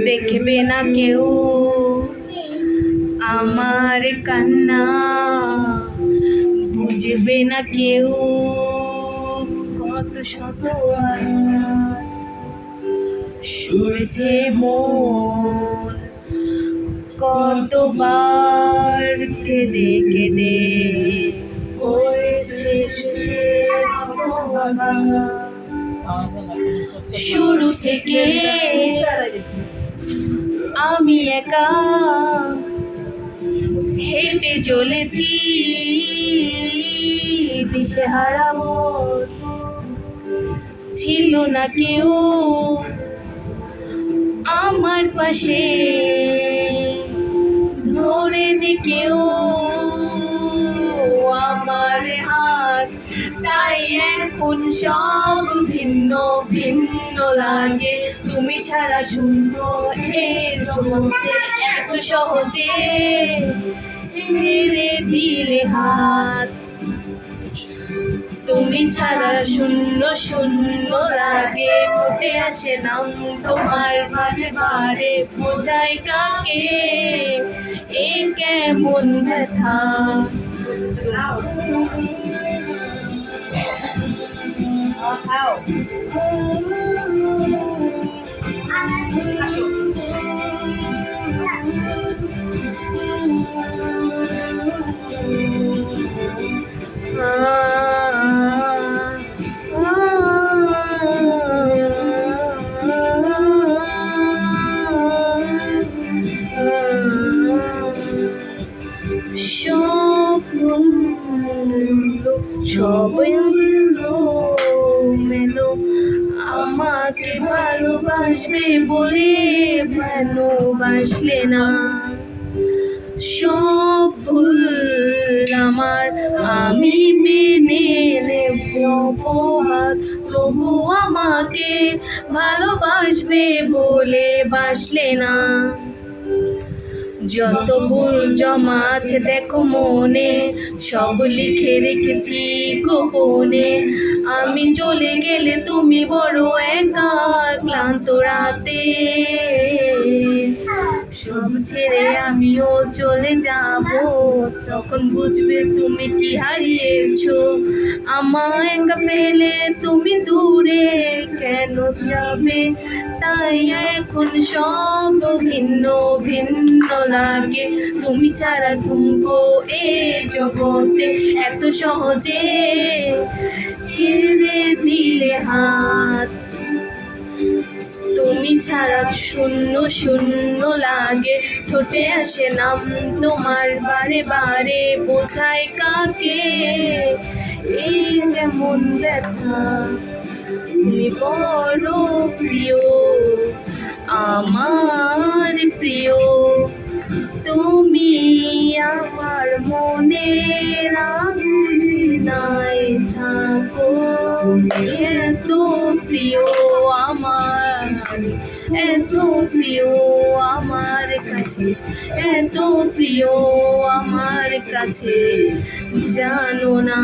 দেখবে না কেউ আমার কান্না, বুঝবে না কেউ কত শত শুনেছে মন কতবার কেঁদে কেঁদে হয়েছে শুরু থেকে আমি একা হেঁটে চলেছি দিশেহারা মোর, ছিল না কেউ আমার পাশে ধরে নে কেউ আমার হাত, তাই এখন সব ভিন্ন ভিন্ন লাগে। তুমি ছাড়া শূন্য এই জগতে এত সহজে ছেড়ে দিলে হাত। তুমি ছাড়া শূন্য শূন্য লাগে, ফুটে আসে নাম তোমার বারে বারে, বোঝাই কাকে এ কেমন ব্যথা। সবাই মেলো আমাকে ভালোবাসবে বলে ভালোবাসলে না, সব ভুল আমার আমি মেনে নেব অপবাদ, তবু আমাকে ভালোবাসবে বলে বাসলে না। যত ভুল জমা আছে দেখো মনে, সব লিখে রেখেছি গোপনে। আমি চলে গেলে তুমি বড় একা ক্লান্ত রাতে, সব ছেড়ে আমিও চলে যাব, তখন বুঝবে তুমি কি হারিয়েছো। আমায় একা ফেলে তুমি দূরে কেন যাবে, তাই এখন সব ভিন্ন ভিন্ন লাগে। তুমি ছাড়া ঠুমকো এ জগতে এত সহজে ছেড়ে দিলে হাত। তুমি ছাড়া শূন্য শূন্য লাগে, ঠোঁটে আসে নাম তোমার বারে বারে, বোঝাই কাকে এই কেমন ব্যথা। তুমি বড় প্রিয় আমার প্রিয়, তুমি আমার মনের আঙিনায় থাকো। এত প্রিয় আমার, এত প্রিয় আমার কাছে, এত প্রিয় আমার কাছে, জানো না